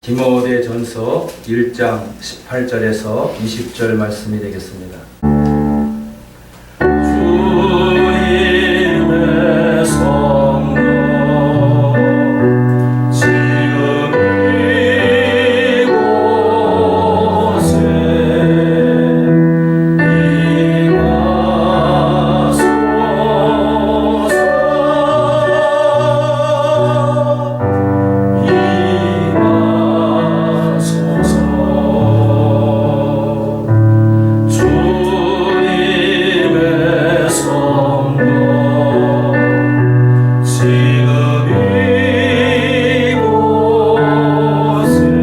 디모데전서 1장 18절에서 20절 말씀이 되겠습니다. 주님의 성령 지금 이곳에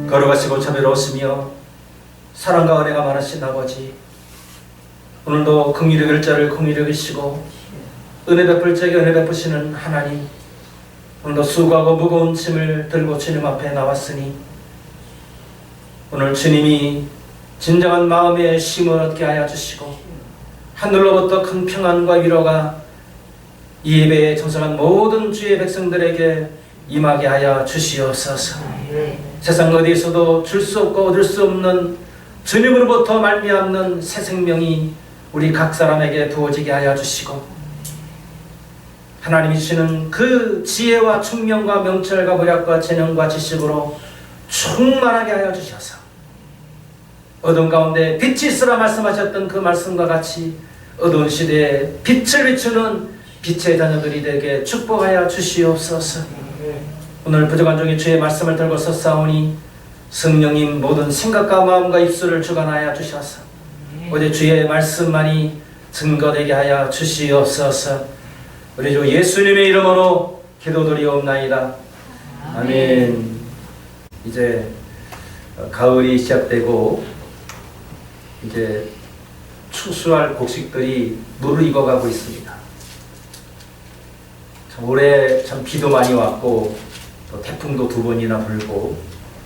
거룩하시고 자비로우시며 사랑과 은혜가 많으신 아버지, 오늘도 긍휼히 여길 자를 긍휼히 여기시고 은혜 베풀 자에게 은혜 베푸시는 하나님, 오늘도 수고하고 무거운 짐을 들고 주님 앞에 나왔으니 오늘 주님이 진정한 마음의 쉼을 얻게 하여 주시고 하늘로부터 큰 평안과 위로가 이 예배에 참석한 모든 주의 백성들에게 임하게 하여 주시옵소서. 세상 어디에서도 줄 수 없고 얻을 수 없는 주님으로부터 말미암는 새 생명이 우리 각 사람에게 부어지게 하여 주시고, 하나님이 주시는 그 지혜와 총명과 명철과 보약과 재능과 지식으로 충만하게 하여 주셔서 어두운 가운데 빛이 있으라 말씀하셨던 그 말씀과 같이 어두운 시대에 빛을 비추는 빛의 자녀들이 되게 축복하여 주시옵소서. 오늘 부족한 종이 주의 말씀을 들고 섰사오니 성령님 모든 생각과 마음과 입술을 주관하여 주셔서 어제 주의 말씀만이 증거되게 하여 주시옵소서. 우리 주 예수님의 이름으로 기도드리옵나이다. 아멘. 이제 가을이 시작되고 이제 추수할 곡식들이 물을 익어가고 있습니다. 참 올해 참 비도 많이 왔고 또 태풍도 2번이나 불고,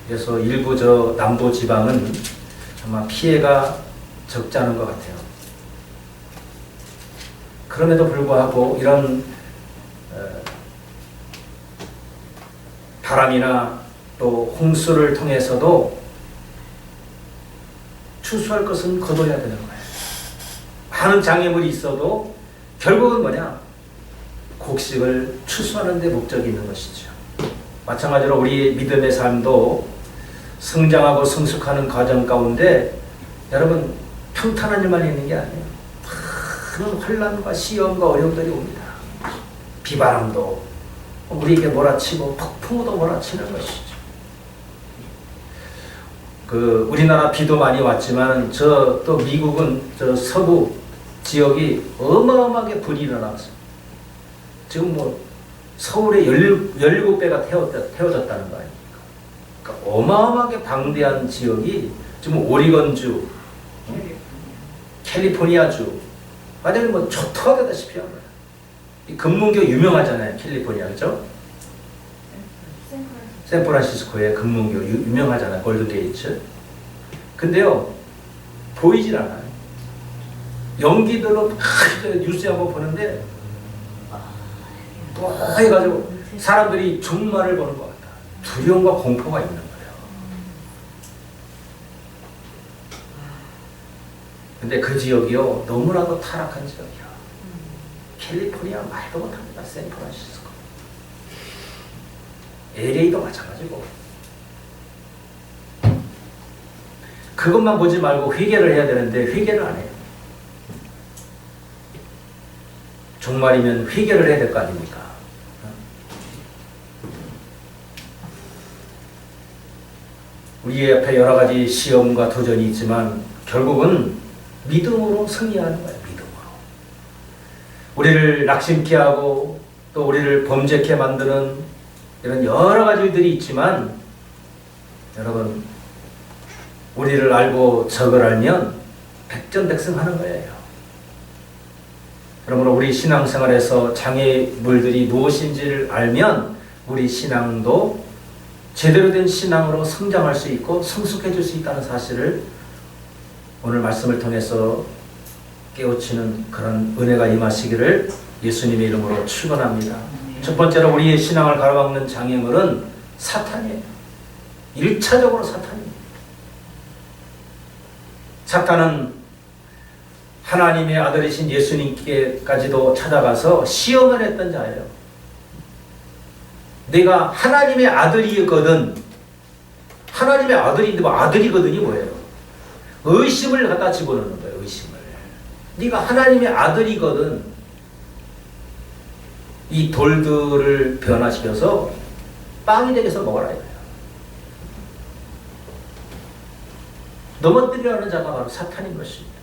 그래서 일부 저 남부 지방은 아마 피해가 적지 않은 것 같아요. 그럼에도 불구하고 이런 바람이나 또 홍수를 통해서도 추수할 것은 거둬야 되는 거예요. 많은 장애물이 있어도 결국은 뭐냐? 곡식을 추수하는 데 목적이 있는 것이죠. 마찬가지로 우리 믿음의 삶도 성장하고 성숙하는 과정 가운데 여러분 평탄한 일만 있는 게 아니에요. 많은 환난과 시험과 어려움들이 옵니다. 비바람도 우리에게 몰아치고 폭풍우도 몰아치는 것이죠. 우리나라 비도 많이 왔지만 또 미국은 서부 지역이 어마어마하게 불이 일어났어요. 지금 서울의 17배가 태워졌다는 거 아닙니까? 그러니까 어마어마하게 방대한 지역이 지금 오리건주, 캘리포니아주, 완전히 초토화되다시피 한 거예요. 이 금문교 유명하잖아요. 캘리포니아, 그죠? 샌프란시스코의 금문교 유명하잖아요. 골든게이츠. 근데요, 보이질 않아요. 연기들로 뉴스에 한번 보는데 또 해가지고 사람들이 종말을 보는 것 같다. 두려움과 공포가 있는 거예요. 근데 그 지역이요, 너무나도 타락한 지역이야. 캘리포니아 말도 못합니다. 샌프란시스코, LA도 마찬가지고. 그것만 보지 말고 회개를 해야 되는데 회개를 안 해요. 종말이면 회개를 해야 될 거 아닙니까? 우리 앞에 여러 가지 시험과 도전이 있지만 결국은 믿음으로 승리하는 거예요. 믿음으로. 우리를 낙심케 하고 또 우리를 범죄케 만드는 이런 여러 가지들이 있지만 여러분, 우리를 알고 적을 알면 백전백승하는 거예요. 그러므로 우리 신앙생활에서 장애물들이 무엇인지를 알면 우리 신앙도 제대로 된 신앙으로 성장할 수 있고 성숙해질 수 있다는 사실을 오늘 말씀을 통해서 깨우치는 그런 은혜가 임하시기를 예수님의 이름으로 축원합니다. 첫 번째로 우리의 신앙을 가로막는 장애물은 사탄이에요. 1차적으로 사탄입니다. 사탄은 하나님의 아들이신 예수님께까지도 찾아가서 시험을 했던 자예요. 내가 하나님의 아들이거든. 하나님의 아들인데 뭐 아들이거든이 뭐예요? 의심을 갖다 집어넣는 거예요. 의심을. 네가 하나님의 아들이거든. 이 돌들을 변화시켜서 빵이 되게 해서 먹어라 이거예요. 넘어뜨리려는 자가 바로 사탄인 것입니다.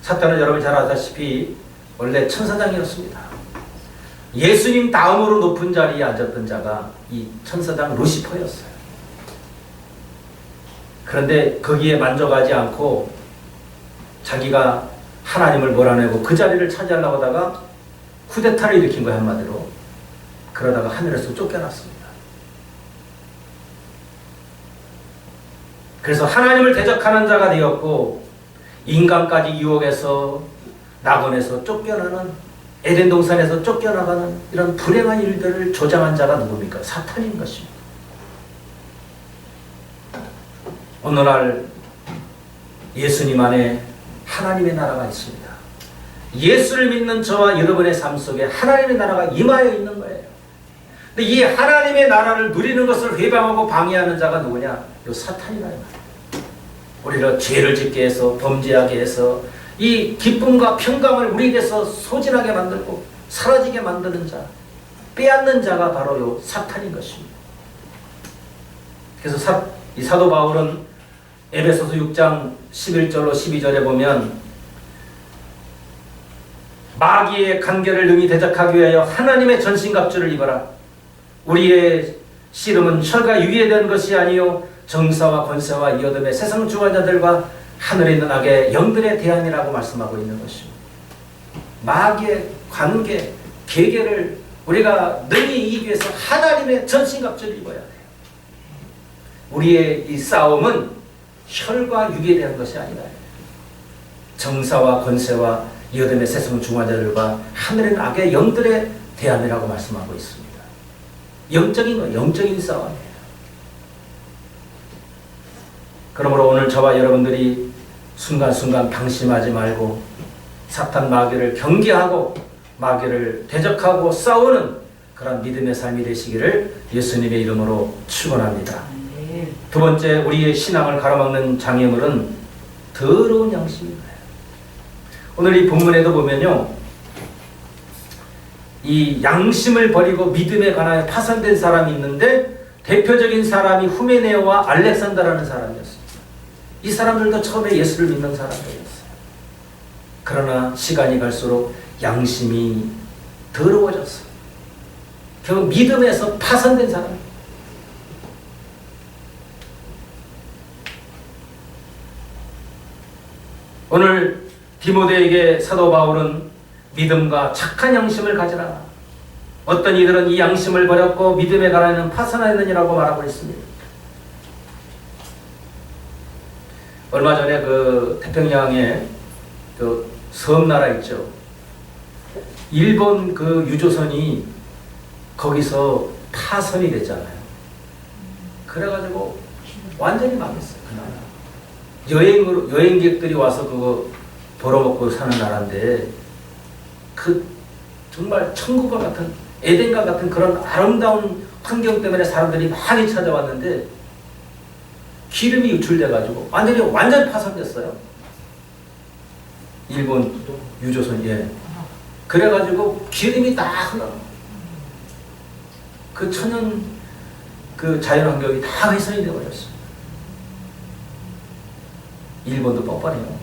사탄은 여러분이 잘 아다시피 원래 천사장이었습니다. 예수님 다음으로 높은 자리에 앉았던 자가 이 천사장 루시퍼였어요. 그런데 거기에 만족하지 않고 자기가 하나님을 몰아내고 그 자리를 차지하려고 하다가 쿠데타를 일으킨 거예요, 한마디로. 그러다가 하늘에서 쫓겨났습니다. 그래서 하나님을 대적하는 자가 되었고 인간까지 유혹해서 낙원에서 쫓겨나는, 에덴 동산에서 쫓겨나가는 이런 불행한 일들을 조장한 자가 누굽니까? 사탄인 것입니다. 오늘날 예수님 안에 하나님의 나라가 있습니다. 예수를 믿는 저와 여러분의 삶 속에 하나님의 나라가 임하여 있는 거예요. 근데 이 하나님의 나라를 누리는 것을 회방하고 방해하는 자가 누구냐? 이 사탄이라 말이에요. 우리를 죄를 짓게 해서 범죄하게 해서 이 기쁨과 평강을 우리에게서 소진하게 만들고 사라지게 만드는 자, 빼앗는 자가 바로 요 사탄인 것입니다. 그래서 이 사도 바울은 에베소서 6장 11절로 12절에 보면 마귀의 간계를 능히 대적하기 위하여 하나님의 전신갑주를 입어라. 우리의 씨름은 혈과 육에 대한 것이 아니요 정사와 권세와 이 어둠의 세상 주관자들과 하늘에 있는 악의 영들에 대함이라고 말씀하고 있는 것입니다. 마귀의 관계, 계계를 우리가 능히 이기기 위해서 하나님의 전신갑주를 입어야 돼요. 우리의 이 싸움은 혈과 육에 대한 것이 아니라 정사와 권세와 이 어둠의 세상 주관자들과 하늘에 있는 악의 영들에 대함이라고 말씀하고 있습니다. 영적인 거, 영적인 싸움이에요. 그러므로 오늘 저와 여러분들이 순간순간 방심하지 말고 사탄 마귀를 경계하고 마귀를 대적하고 싸우는 그런 믿음의 삶이 되시기를 예수님의 이름으로 축원합니다. 두 번째, 우리의 신앙을 가로막는 장애물은 더러운 양심입니다. 오늘 이 본문에도 보면요, 이 양심을 버리고 믿음에 관하여 파산된 사람이 있는데 대표적인 사람이 후메네오와 알렉산더라는 사람이었습니다. 이 사람들도 처음에 예수를 믿는 사람들이었어요. 그러나 시간이 갈수록 양심이 더러워졌어요. 결국 믿음에서 파산된 사람. 오늘 디모데에게 사도 바울은 믿음과 착한 양심을 가지라. 어떤 이들은 이 양심을 버렸고 믿음에 관하여는 파산하였느니라고 말하고 있습니다. 얼마 전에 그 태평양에 그 섬나라 있죠. 일본 그 유조선이 거기서 파선이 됐잖아요. 그래가지고 완전히 망했어요. 그 나라. 여행객들이 와서 그거 벌어먹고 사는 나라인데 그 정말 천국과 같은 에덴과 같은 그런 아름다운 환경 때문에 사람들이 많이 찾아왔는데 기름이 유출돼가지고 완전 파손됐어요. 일본 유조선이. 예. 그래가지고 기름이 다 흘러. 그 천연 그 자연환경이 다 훼손이 되어버렸어요. 일본도 뻔뻔해요.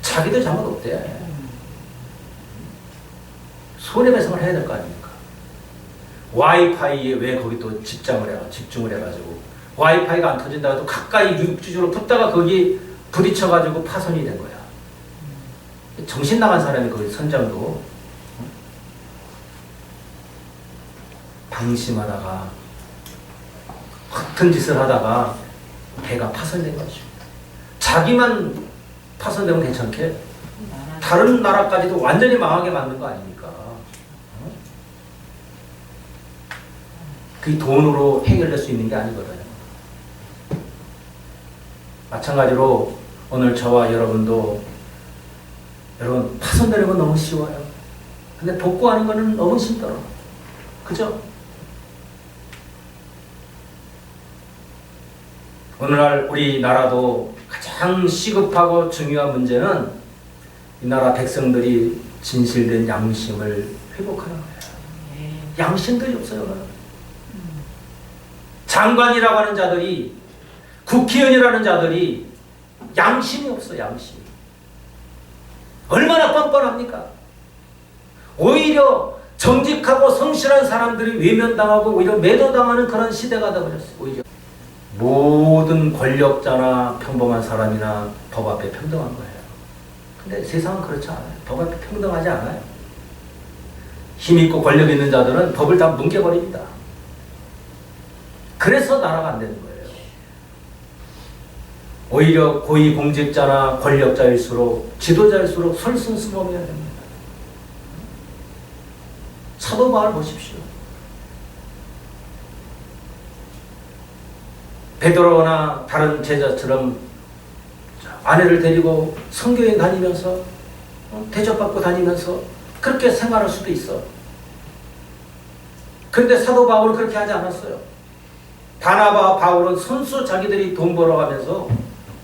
자기들 잘못 없대. 손해배상을 해야 될 거 아닙니까? 와이파이에 왜 거기 또 집중을 해가지고 와이파이가 안 터진다고 또 가까이 육지적으로 붙다가 거기 부딪혀가지고 파손이 된 거야. 정신 나간 사람이 거기 선장도 방심하다가 허튼 짓을 하다가 배가 파손된 거죠. 자기만 파손되면 괜찮게 다른 나라까지도 완전히 망하게 만든 거 아닙니까? 그게 돈으로 해결될 수 있는 게 아니거든요. 마찬가지로 오늘 저와 여러분도 여러분 파손되는 건 너무 쉬워요. 근데 복구하는 거는 너무 힘들어. 그죠? 오늘날 우리나라도 가장 시급하고 중요한 문제는 이 나라 백성들이 진실된 양심을 회복하는 거예요. 양심들이 없어요. 장관이라고 하는 자들이, 국회의원이라는 자들이 양심이 없어. 양심이 얼마나 뻔뻔합니까? 오히려 정직하고 성실한 사람들이 외면당하고 오히려 매도당하는 그런 시대가 되어버렸어요. 오히려 모든 권력자나 평범한 사람이나 법 앞에 평등한 거예요. 근데 세상은 그렇지 않아요. 법 앞에 평등하지 않아요. 힘있고 권력 있는 자들은 법을 다 뭉개버립니다. 그래서 나라가 안 되는 거예요. 오히려 고위공직자나 권력자일수록, 지도자일수록 솔선수범해야 됩니다. 사도 바울 보십시오. 베드로나 다른 제자처럼 아내를 데리고 선교행 다니면서 대접받고 다니면서 그렇게 생활할 수도 있어. 그런데 사도 바울은 그렇게 하지 않았어요. 바나바와 바울은 선수 자기들이 돈 벌어가면서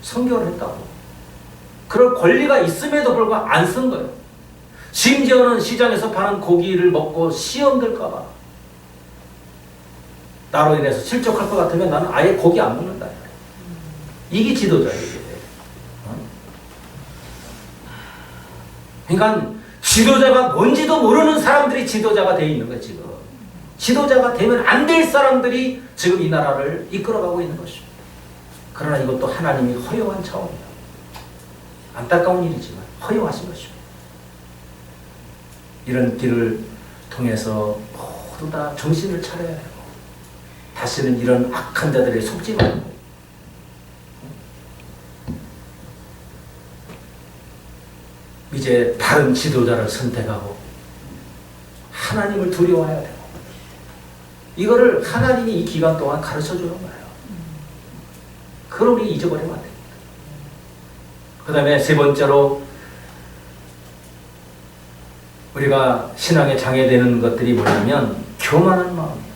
선교를 했다고. 그럴 권리가 있음에도 불구하고 안 쓴 거예요. 심지어는 시장에서 파는 고기를 먹고 시험 들까봐 나로 인해서 실족할 것 같으면 나는 아예 고기 안 먹는다. 이게 지도자예요. 그러니까 지도자가 뭔지도 모르는 사람들이 지도자가 되어 있는 거예요. 지금 지도자가 되면 안 될 사람들이 지금 이 나라를 이끌어가고 있는 것입니다. 그러나 이것도 하나님이 허용한 차원이에요. 안타까운 일이지만 허용하신 것입니다. 이런 길을 통해서 모두 다 정신을 차려야 하고 다시는 이런 악한 자들에 속지 말고 이제 다른 지도자를 선택하고 하나님을 두려워해야 되고 이거를 하나님이 이 기간 동안 가르쳐 주는 거예요. 그걸 우리 잊어버리면 안 됩니다. 그 다음에 세 번째로 우리가 신앙에 장애되는 것들이 뭐냐면 교만한 마음이에요.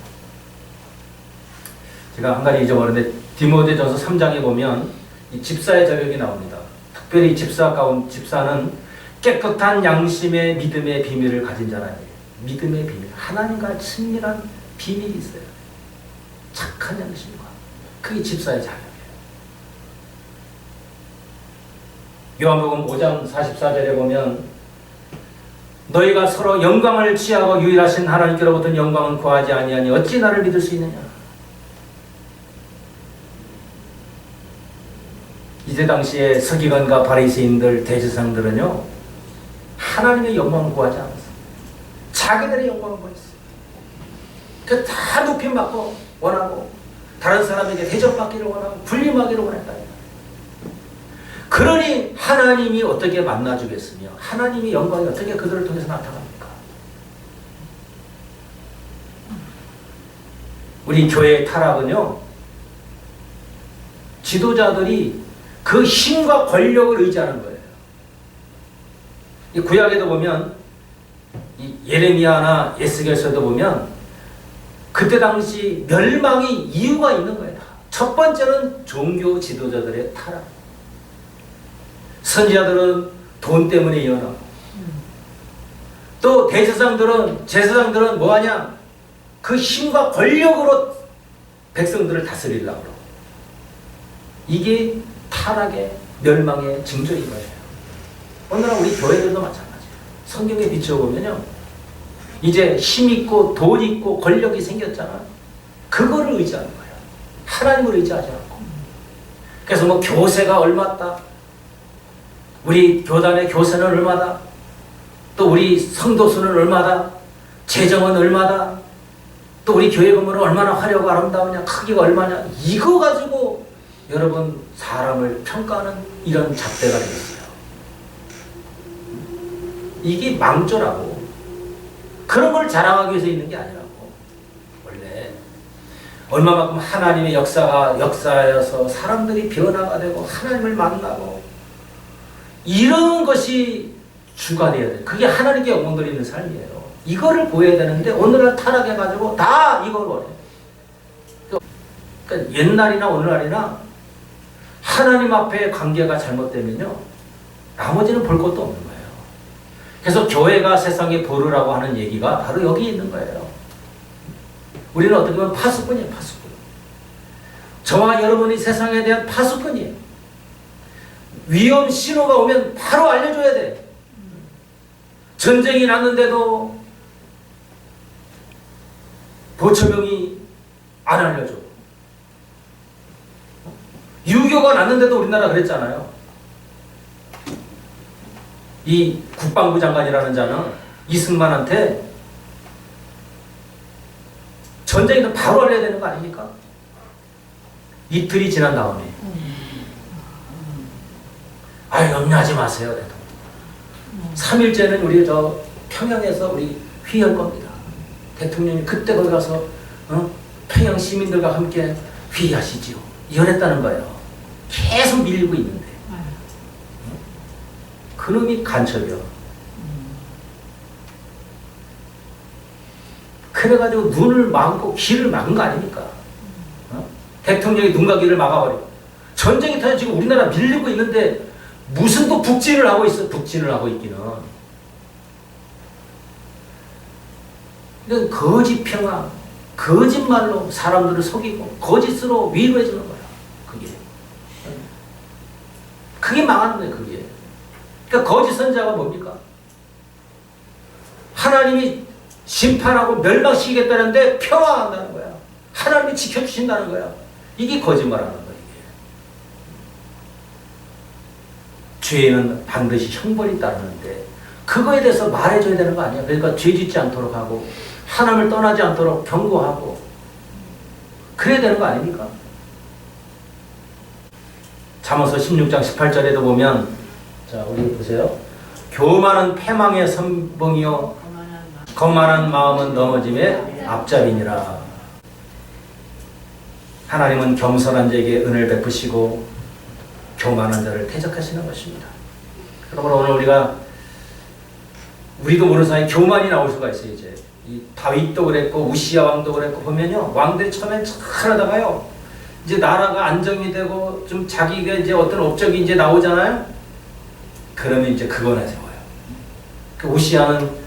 제가 한 가지 잊어버렸는데 디모데전서 3장에 보면 이 집사의 자격이 나옵니다. 특별히 집사는 깨끗한 양심의 믿음의 비밀을 가진 자라는 거예요. 믿음의 비밀, 하나님과 친밀한 비밀이 있어요. 착한 양심과 그게 집사의 자격이에요. 요한복음 5장 44절에 보면 너희가 서로 영광을 취하고 유일하신 하나님께로부터 영광은 구하지 아니하니 어찌 나를 믿을 수 있느냐. 이제 당시에 서기관과 바리새인들 대제사장들은요 하나님의 영광을 구하지 않았어요. 자기들의 영광을 구했어요. 그 다 높임받고 원하고 다른 사람에게 대접받기를 원하고 군림하기를 원했다. 그러니 하나님이 어떻게 만나주겠으며 하나님의 영광이 어떻게 그들을 통해서 나타납니까? 우리 교회의 타락은요 지도자들이 그 힘과 권력을 의지하는 거예요. 이 구약에도 보면 이 예레미야나 에스겔서도 보면 그때 당시 멸망의 이유가 있는 거예요. 첫 번째는 종교 지도자들의 타락. 선지자들은 돈 때문에 이혼하고 또 제사장들은 뭐하냐? 그 힘과 권력으로 백성들을 다스리려고 그러고 이게 타락의 멸망의 징조인 거예요. 오늘날 우리 교회들도 마찬가지예요. 성경에 비춰보면요, 이제 힘 있고 돈 있고 권력이 생겼잖아. 그거를 의지하는 거예요. 하나님을 의지하지 않고. 그래서 뭐 교세가 얼마다, 우리 교단의 교세는 얼마다, 또 우리 성도수는 얼마다, 재정은 얼마다, 또 우리 교회 건물은 얼마나 화려하고 아름다우냐, 크기가 얼마냐, 이거 가지고 여러분 사람을 평가하는 이런 잣대가 되겠어요. 이게 망조라고. 그런 걸 자랑하기 위해서 있는 게 아니라고. 원래 얼마만큼 하나님의 역사여서 사람들이 변화가 되고 하나님을 만나고 이런 것이 주가 되어야 돼. 그게 하나님께 영광 돌리는 삶이에요. 이거를 보여야 되는데 오늘날 타락해가지고 다 이걸 원해. 그러니까 옛날이나 오늘날이나 하나님 앞에 관계가 잘못되면요, 나머지는 볼 것도 없는 거예요. 그래서 교회가 세상의 보루라고 하는 얘기가 바로 여기 있는 거예요. 우리는 어떻게 보면 파수꾼이에요. 파수꾼. 저와 여러분이 세상에 대한 파수꾼이에요. 위험 신호가 오면 바로 알려줘야 돼. 전쟁이 났는데도 보초병이 안 알려줘. 6.25가 났는데도 우리나라 그랬잖아요. 이 국방부 장관이라는 자는 이승만한테 전쟁이 바로 알려야 되는 거 아닙니까? 이틀이 지난 다음에 염려하지 마세요, 대통령. 3일째는 우리 저 평양에서 우리 회의할 겁니다. 대통령이 그때 거기 가서 평양 시민들과 함께 회의하시지요. 이혼했다는 거예요. 계속 밀리고 있는데 그놈이 간첩이요. 그래가지고 눈을 막고 귀를 막은 거 아닙니까? 대통령이 눈과 귀를 막아버리고 전쟁이 터져 지금 우리나라 밀리고 있는데 무슨 또 북진을 하고 있어. 북진을 하고 있기는. 이건 거짓 평화, 거짓말로 사람들을 속이고 거짓으로 위로해 주는 거야. 그게 망하는 거예요. 그게. 그러니까 거짓 선자가 뭡니까? 하나님이 심판하고 멸망시키겠다는데 평화한다는 거야. 하나님이 지켜주신다는 거야. 이게 거짓말하는 거야. 죄는 반드시 형벌이 따르는데 그거에 대해서 말해줘야 되는 거 아니야. 그러니까 죄 짓지 않도록 하고 하나님을 떠나지 않도록 경고하고 그래야 되는 거 아닙니까? 잠언서 16장 18절에도 보면, 자, 우리 보세요. 교만은 패망의 선봉이요 거만한 마음은 넘어짐의 앞잡이니라. 하나님은 겸손한 자에게 은혜를 베푸시고 교만한 자를 대적하시는 것입니다. 그러므로 오늘 우리도 모르는 사이에 교만이 나올 수가 있어요. 이제 이 다윗도 그랬고 우시야 왕도 그랬고 보면요, 왕들이 처음엔 잘하다가요, 이제 나라가 안정이 되고 좀 자기가 이제 어떤 업적이 이제 나오잖아요. 그러면 이제 그거 내세워요. 그 우시야는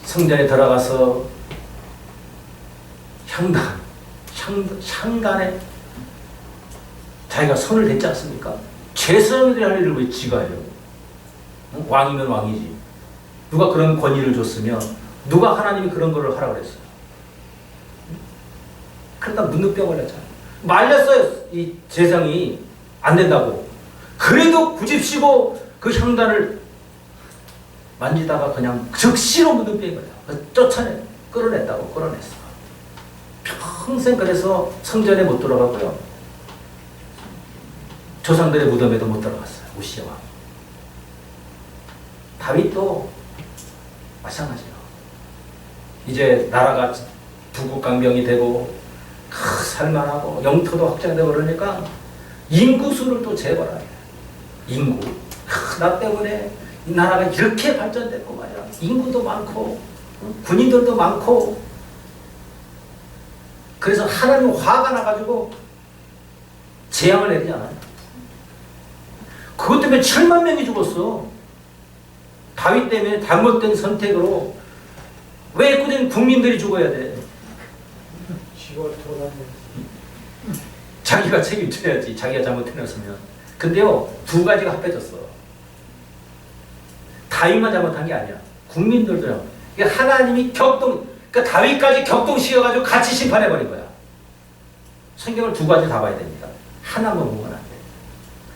성전에 들어가서 향단에 자기가 손을 댔지 않습니까? 최선을 할 일을 왜 지가 해요? 왕이면 왕이지. 누가 그런 권위를 줬으면 누가 하나님이 그런 거를 하라고 그랬어요? 그러다 문득병 걸렸잖아요. 말렸어요. 이 재상이 안 된다고. 그래도 굳이시고 그 향단을 만지다가 그냥 즉시로 문득병이 걸려. 끌어냈다고 끌어냈어. 평생 그래서 성전에 못 들어가고요. 조상들의 무덤에도 못 들어갔어요. 우시야 왕. 다윗도 마찬가지예요. 이제 나라가 부국강병이 되고 살만하고 영토도 확장되고 그러니까 인구수를 또 재벌하게 해요. 인구. 나 때문에 이 나라가 이렇게 발전됐고 말이야. 인구도 많고 군인들도 많고. 그래서 하나님 화가 나가지고 재앙을 내리잖아요. 그것 때문에 7만 명이 죽었어. 다윗 때문에 잘못된 선택으로. 왜 굳이 국민들이 죽어야 돼? 자기가 책임져야지. 자기가 잘못해놨으면. 근데요, 두 가지가 합해졌어. 다윗만 잘못한 게 아니야. 국민들도요. 하나님이 그러니까 다윗까지 격동시켜가지고 같이 심판해버린 거야. 성경을 두 가지 다 봐야 됩니다. 하나만 보면 안 돼.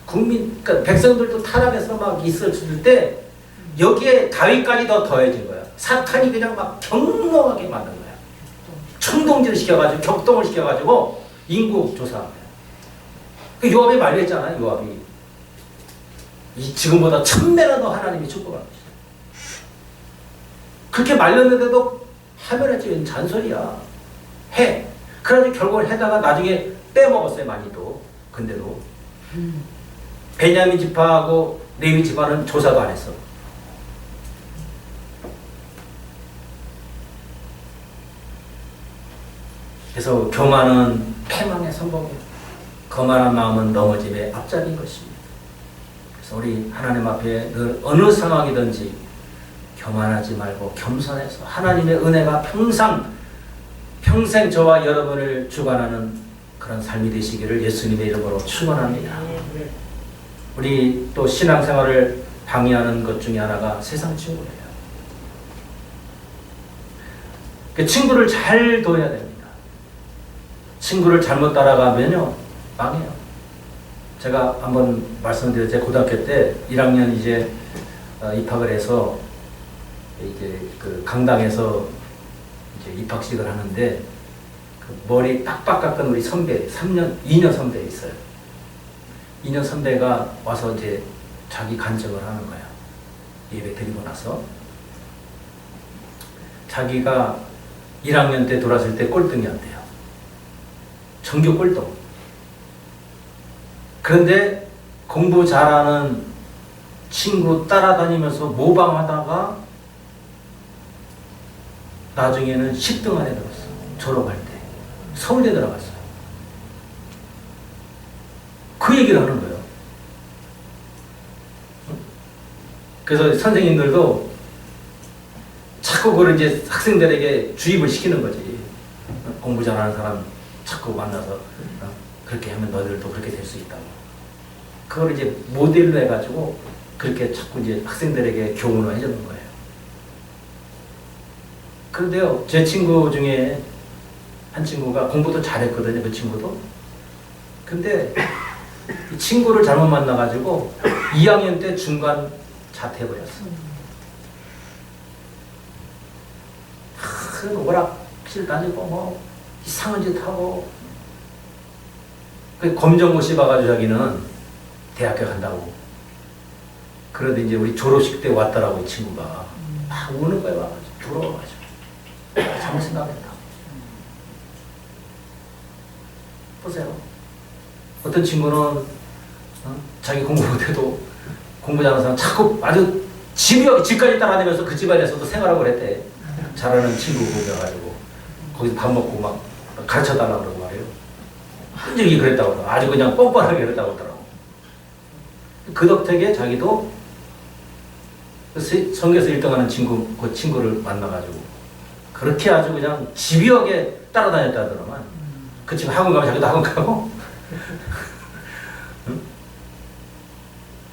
그러니까 백성들도 타락해서 막 있을 때 여기에 다윗까지 더해진 거야. 사탄이 그냥 막 경노하게 만든 거야. 충동질 시켜가지고 격동을 시켜가지고 인구 조사한 거야. 그 요압이 말렸잖아. 요압이 지금보다 1000배나 더 하나님이 축복한 것이야. 그렇게 말렸는데도 하면 했지. 잔소리야. 해. 그래가지고 결국은 해다가 나중에 빼먹었어요. 많이 또. 근데도 베냐민 지파하고 레위 지파는 조사도 안 했어. 그래서 교만은 패망의 선봉이에요. 거만한 마음은 넘어짐의 앞잡이인 것입니다. 그래서 우리 하나님 앞에 늘 어느 상황이든지 교만하지 말고 겸손해서 하나님의 은혜가 평생 저와 여러분을 주관하는 그런 삶이 되시기를 예수님의 이름으로 축원합니다. 우리 또 신앙생활을 방해하는 것 중에 하나가 세상 친구예요. 그 친구를 잘 둬야 됩니다. 친구를 잘못 따라가면요 망해요. 제가 한번 말씀드렸죠. 제 고등학교 때 1학년 이제 입학을 해서 이제 그 강당에서 이제 입학식을 하는데 그 머리 빡빡 깎은 우리 선배 2년 선배 있어요. 2년 선배가 와서 이제 자기 간증을 하는 거야. 예배 드리고 나서 자기가 1학년 때 돌았을 때 꼴등이었대요. 전교 꼴등. 그런데 공부 잘하는 친구 따라다니면서 모방하다가 나중에는 10등 안에 들었어. 졸업할 때. 서울대 들어갔어요. 그 얘기를 하는 거예요. 그래서 선생님들도 자꾸 그걸 이제 학생들에게 주입을 시키는 거지. 공부 잘하는 사람 자꾸 만나서 그렇게 하면 너희들도 그렇게 될 수 있다고. 그걸 이제 모델로 해가지고 그렇게 자꾸 이제 학생들에게 교훈을 해주는 거예요. 그런데요, 제 친구 중에 한 친구가 공부도 잘했거든요, 그 친구도. 근데 이 친구를 잘못 만나가지고 2학년 때 중간 자퇴해버렸어. 큰 오락실 다니고 뭐 이상한 짓 하고. 그 검정고 씹어가지고 자기는 대학교 간다고. 그런데 이제 우리 졸업식 때 왔더라고, 이 친구가. 막 우는 거야, 와가지고. 부러워가지고. 잘못 생각했다. 보세요. 어떤 친구는 자기 공부 못해도 공부 잘하는 사람 자꾸 아주 집까지 따라다니면서 그 집안에서도 생활하고 그랬대. 잘하는 친구 보여가지고 거기서 밥 먹고 막 가르쳐달라고 그러고 말이에요. 흔적이 그랬다고 하더라고. 아주 그냥 뻔뻔하게 그랬다고 하더라고. 그 덕택에 자기도 성교에서 1등하는 친구, 그 친구를 만나가지고 그렇게 아주 그냥 집요하게 따라다녔다 하더라만. 그 친구 학원 가면 자기도 학원 가고 응?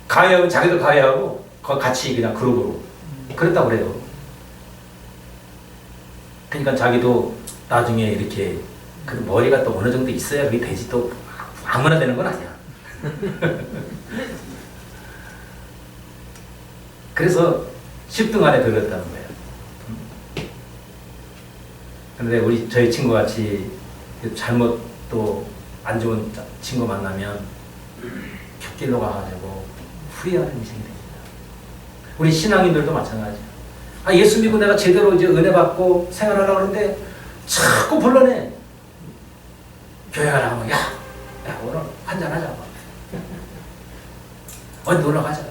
가해하면 자기도 가해하고 같이 그냥 그룹으로 그랬다고 그래요. 그러니까 자기도 나중에 이렇게 그 머리가 또 어느 정도 있어야 그게 되지. 또 아무나 되는 건 아니야. 그래서 10등 안에 들었다는 거예요. 그런데 저희 친구같이 잘못 또 안 좋은 친구 만나면 곁길로 가가지고 후회하는 인생이 됩니다. 우리 신앙인들도 마찬가지야. 예수 믿고 내가 제대로 이제 은혜 받고 생활하려고 하는데 자꾸 불러내. 교회 가라고 하면 야 오늘 한잔하자. 어디 놀러 가자.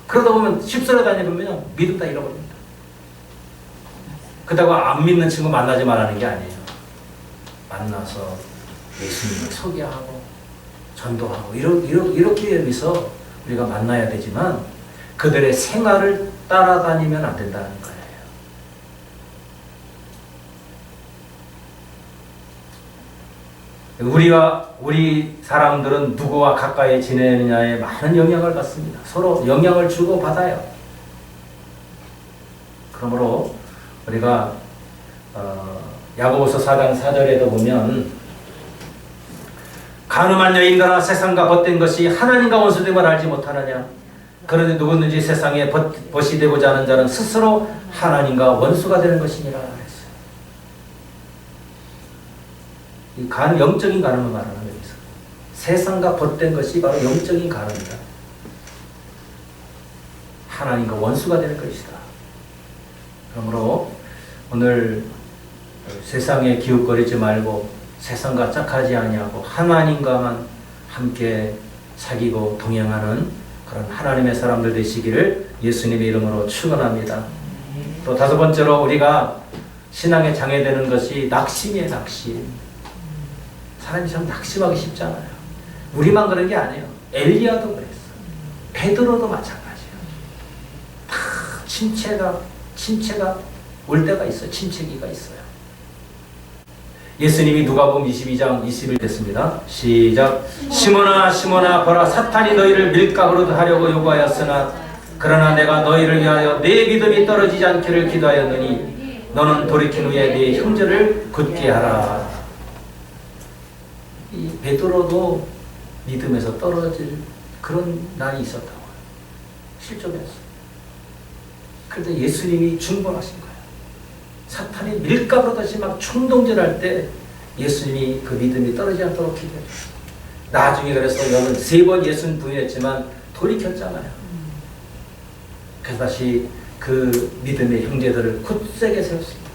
그러다 보면 십설에 다니면 믿음 다 잃어버립니다. 그렇다고 안 믿는 친구 만나지 말라는 게 아니에요. 만나서 예수님을 소개하고 전도하고 이렇게 해서 우리가 만나야 되지만 그들의 생활을 따라다니면 안 된다는 거예요. 우리 사람들은 누구와 가까이 지내느냐에 많은 영향을 받습니다. 서로 영향을 주고 받아요. 그러므로 우리가 야고보서 4장 4절에도 보면 간음한 여인들아 세상과 벗된 것이 하나님과 원수됨을 알지 못하느냐. 그런데 누구든지 세상에 벗이 되고자 하는 자는 스스로 하나님과 원수가 되는 것이니라 그랬어요. 이 영적인 간음을 말하는 거예요. 세상과 벗된 것이 바로 영적인 간음이다. 하나님과 원수가 되는 것이다. 그러므로 오늘 세상에 기웃거리지 말고 세상과 짝하지 아니하고 하나님과만 함께 사귀고 동행하는 그런 하나님의 사람들 되시기를 예수님의 이름으로 축원합니다. 또 다섯 번째로 우리가 신앙에 장애되는 것이 낙심이에요. 낙심. 사람이 참 낙심하기 쉽잖아요. 우리만 그런 게 아니에요. 엘리야도 그랬어. 베드로도 마찬가지예요. 다 침체가 올 때가 있어요. 침체기가 있어요. 예수님이 누가복음 22장 20일 됐습니다. 시작. 시몬아 시몬아 보라 사탄이 너희를 밀가루로 하려고 요구하였으나 그러나 내가 너희를 위하여 내 믿음이 떨어지지 않기를 기도하였느니 너는 돌이킨 후에 네 형제를 굳게 하라. 이 베드로도 믿음에서 떨어질 그런 날이 있었다고 실족했어. 그런데 예수님이 중보하신 거예요. 사탄이 밀가루듯이 막 충동질할 때 예수님이 그 믿음이 떨어지지 않도록 기도했어요. 나중에 그래서 여러분 3번 예수님 부인했지만 돌이켰잖아요. 그래서 다시 그 믿음의 형제들을 굳세게 세웠습니다.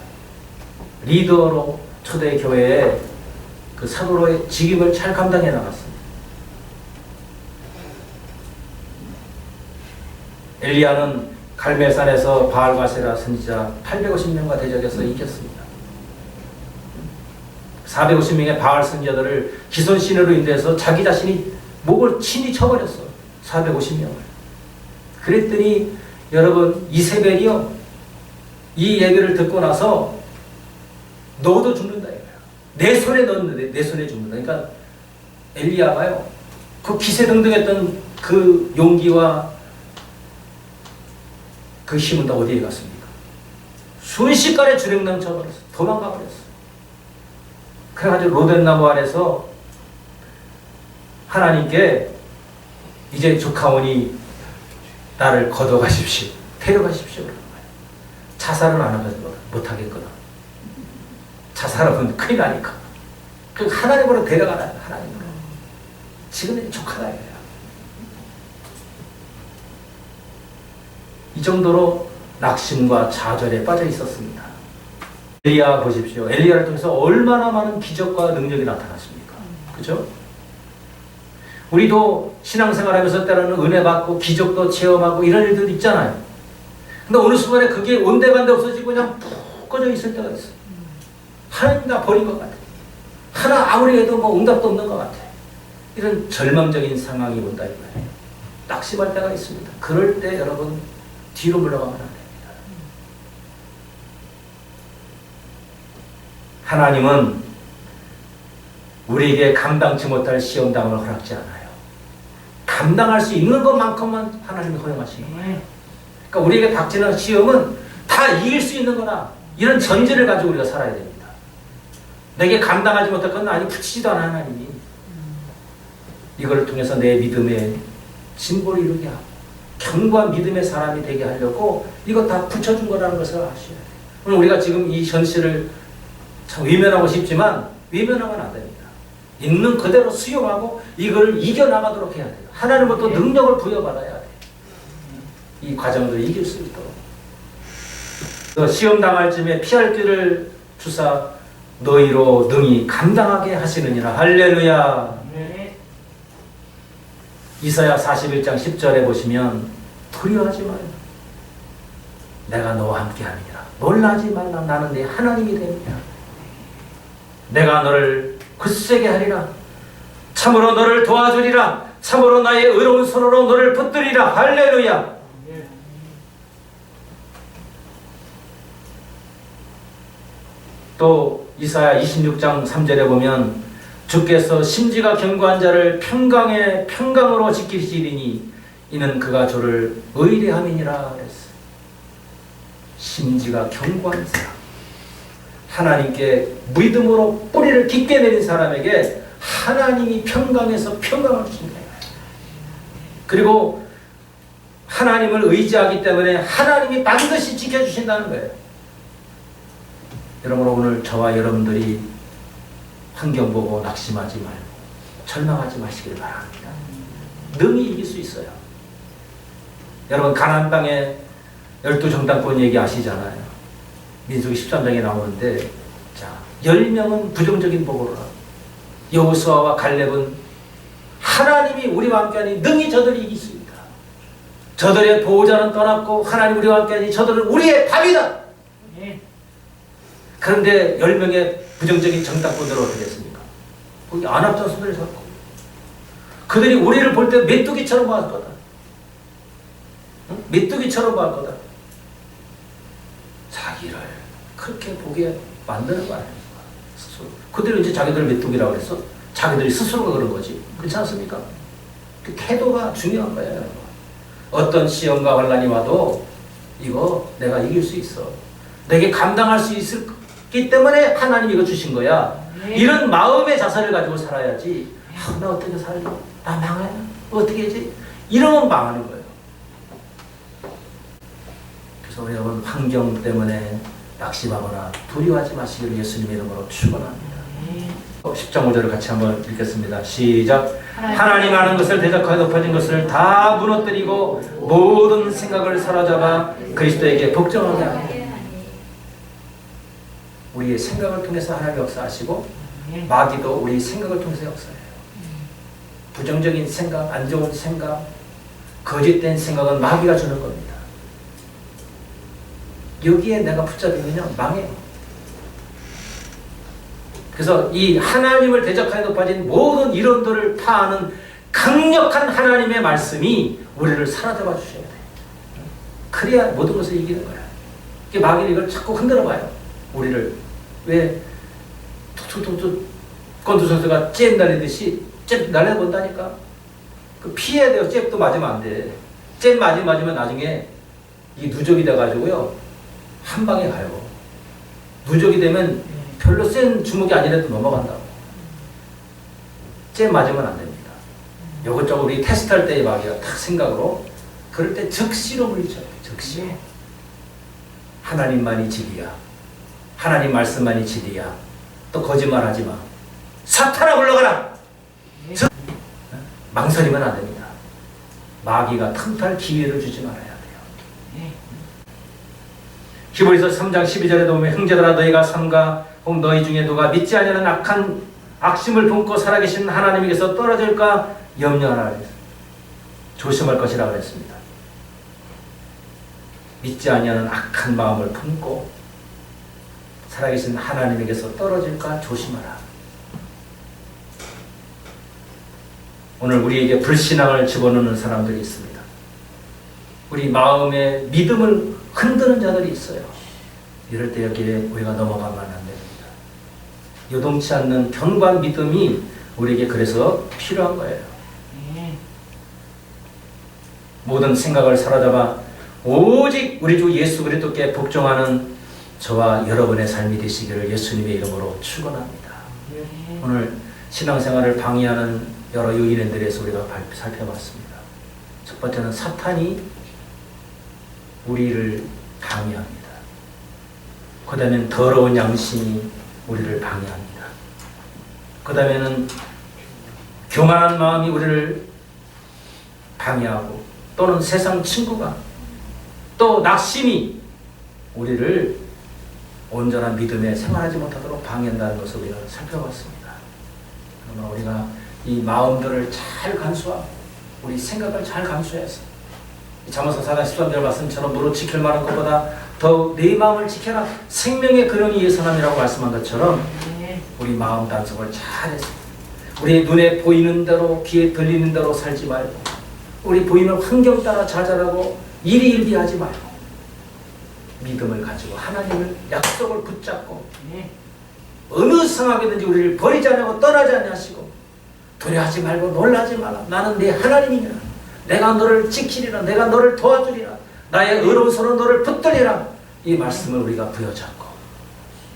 리더로 초대 교회에 그 사도로의 직임을 잘 감당해 나갔습니다. 엘리야는 갈멜산에서 바알과세라 선지자 850명과 대적해서 이겼습니다. 450명의 바알 선지자들을 기손신으로 인해서 자기 자신이 목을 친히 쳐버렸어. 450명을. 그랬더니 여러분 이세벨이요. 이 얘기를 듣고 나서 너도 죽는다 이거야. 내 손에 넣었는데 내 손에 죽는다. 그러니까 엘리야가요. 그 기세등등했던 그 용기와 그 힘은 다 어디에 갔습니까? 순식간에 주랭랑 쳐버렸어. 도망가 버렸어. 그래가지고 로덴나무 아래서 하나님께 이제 조카오니 나를 걷어가십시오. 데려가십시오. 그러는 거예요. 자살은 안 하면 못하겠거든. 자살하면 큰일 나니까. 그 하나님으로 데려가라. 하나님으로. 지금 조카다 이거야. 이 정도로 낙심과 좌절에 빠져 있었습니다. 엘리야 보십시오. 엘리야를 통해서 얼마나 많은 기적과 능력이 나타났습니까? 그렇죠? 우리도 신앙생활하면서 때로는 은혜 받고 기적도 체험하고 이런 일들 있잖아요. 근데 어느 순간에 그게 온데간데 없어지고 그냥 푹 꺼져 있을 때가 있어요. 하나님 다 버린 것 같아. 하나 아무리 해도 뭐 응답도 없는 것 같아. 이런 절망적인 상황이 온다 이거예요. 낙심할 때가 있습니다. 그럴 때 여러분 뒤로 물러가면 안 됩니다. 하나님은 우리에게 감당치 못할 시험당을 허락지 않아요. 감당할 수 있는 것만큼만 하나님이 허용하시는 거예요. 그러니까 우리에게 닥치는 시험은 다 이길 수 있는 거나 이런 전제를 가지고 우리가 살아야 됩니다. 내게 감당하지 못할 건 아니 붙이지도 않아 하나님이. 이거를 통해서 내 믿음의 진보를 이루게 하고 견고한 믿음의 사람이 되게 하려고 이거 다 붙여준 거라는 것을 아셔야 돼요. 오늘 우리가 지금 이 현실을 참 외면하고 싶지만 외면하면 안 됩니다. 있는 그대로 수용하고 이걸 이겨나가도록 해야 돼요. 하나님부터 능력을 부여받아야 돼요. 이 과정을 이길 수 있도록. 시험 당할 쯤에 피할 길을 주사 너희로 능히 감당하게 하시느니라. 할렐루야. 이사야 41장 10절에 보시면 두려워하지 마요. 내가 너와 함께 하느니라. 놀라지 말라. 나는 네 하나님이 됩니다. 내가 너를 굳세게 하리라. 참으로 너를 도와주리라. 참으로 나의 의로운 손으로 너를 붙들리라. 할렐루야. 또 이사야 26장 3절에 보면 주께서 심지가 견고한 자를 평강으로 지키시리니 이는 그가 저를 의뢰함이니라 그랬어요. 심지가 견고한 사람, 하나님께 믿음으로 뿌리를 깊게 내린 사람에게 하나님이 평강에서 평강을 주신 거예요. 그리고 하나님을 의지하기 때문에 하나님이 반드시 지켜주신다는 거예요. 여러분, 오늘 저와 여러분들이 환경 보고 낙심하지 말고 절망하지 마시길 바랍니다. 능히 이길 수 있어요. 여러분, 가나안 땅에 12정탐꾼 얘기 아시잖아요. 민수기 13장에 나오는데, 자, 10명은 부정적인 보고를 하고 여호수아와 갈렙은 하나님이 우리와 함께하니 능히 저들이 이길 수 있다. 저들의 보호자는 떠났고 하나님 우리와 함께하니 저들은 우리의 답이다. 그런데 10명의 부정적인 정탐꾼들은 어떻게 했습니까? 거기 안압장 손을 잡고 그들이 우리를 볼 때 메뚜기처럼 볼 거다. 메뚜기처럼 볼 거다. 자기를 그렇게 보게 만드는 거 아닙니까? 스스로. 그들은 이제 자기들 메뚜기라고 그랬어. 자기들이 스스로가 그런 거지. 그렇지 않습니까? 그 태도가 중요한 거예요, 여러분. 어떤 시험과 환난이 와도 이거 내가 이길 수 있어. 내게 감당할 수 있기 때문에 하나님이 이거 주신 거야. 이런 마음의 자세를 가지고 살아야지. 나 어떻게 살지? 나 망해? 어떻게 하지? 이러면 망하는 거예요. 그래서 여러분, 환경 때문에 낙심하거나 두려워하지 마시기를 예수님의 이름으로 축원합니다. 10장 5절을 같이 한번 읽겠습니다. 시작. 하나님 아는 것을 대적하여 높아진 것을 다 무너뜨리고 모든 생각을 사로잡아 그리스도에게 복종하게 하니. 우리의 생각을 통해서 하나님이 역사하시고 마귀도 우리 생각을 통해서 역사해요. 부정적인 생각, 안 좋은 생각, 거짓된 생각은 마귀가 주는 겁니다. 여기에 내가 붙잡히면 망해요. 그래서 이 하나님을 대적하여 높아진 모든 이론들을 파하는 강력한 하나님의 말씀이 우리를 사로잡아 주셔야 돼요. 그래야 모든 것을 이기는 거야. 마귀는 이걸 자꾸 흔들어 봐요. 우리를. 왜 툭툭툭툭 권투 선수가 잽 날리듯이 잽 날려본다니까. 그 피해야 돼요. 잽도 맞으면 안 돼. 잽 맞으면 나중에 이 누적이 돼가지고요, 한 방에 가요. 누적이 되면 별로 센 주먹이 아니라도 넘어간다고. 잽 맞으면 안 됩니다. 이것저것 우리 테스트할 때의 마귀가 딱 생각으로, 그럴 때 적시로 물리쳐요. 적시. 하나님만이 진리야. 하나님 말씀만이 진리야. 또 거짓말하지 마. 사탄아 물러가라. 망설이면 안 됩니다. 마귀가 틈탈 기회를 주지 말아야 돼요. 히브리서 3장 12절에 보면, 형제들아 너희가 삼가 혹 너희 중에 누가 믿지 아니하는 악한 악심을 품고 살아계신 하나님에게서 떨어질까 염려하라. 조심할 것이라 그랬습니다. 믿지 아니하는 악한 마음을 품고 살아계신 하나님에게서 떨어질까 조심하라. 오늘 우리에게 불신앙을 집어넣는 사람들이 있습니다. 우리 마음의 믿음을 흔드는 자들이 있어요. 이럴 때 여기에 우리가 넘어가면 안 됩니다. 요동치 않는 견고한 믿음이 우리에게 그래서 필요한 거예요. 모든 생각을 사로잡아 오직 우리 주 예수 그리스도께 복종하는 저와 여러분의 삶이 되시기를 예수님의 이름으로 축원합니다. 오늘 신앙생활을 방해하는 여러 요인에 대해서 우리가 살펴봤습니다. 첫 번째는 사탄이 우리를 방해합니다. 그 다음에는 더러운 양심이 우리를 방해합니다. 그 다음에는 교만한 마음이 우리를 방해하고, 또는 세상 친구가, 또 낙심이 우리를 온전한 믿음에 생활하지 못하도록 방해한다는 것을 우리가 살펴봤습니다. 그러나 우리가 이 마음들을 잘 간수하고 우리 생각을 잘 간수해서 잠언서 4장 13절 말씀처럼 무릇 지킬 만한 것보다 더욱 내 마음을 지켜라. 생명의 근원이 예선함이라고 말씀한 것처럼 우리 마음 단속을 잘해서 우리 눈에 보이는 대로 귀에 들리는 대로 살지 말고, 우리 보이는 환경 따라 자잘하고 일희일비하지 말고 믿음을 가지고 하나님을 약속을 붙잡고 어느 상황이든지 우리를 버리지 않고 떠나지 않으시고 두려워하지 말고 놀라지 마라. 나는 네 하나님이냐. 내가 너를 지키리라. 내가 너를 도와주리라. 나의 의로운 손은 너를 붙들리라. 이 말씀을 우리가 부여잡고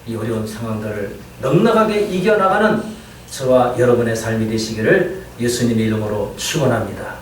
이 어려운 상황들을 넉넉하게 이겨나가는 저와 여러분의 삶이 되시기를 예수님의 이름으로 축원합니다.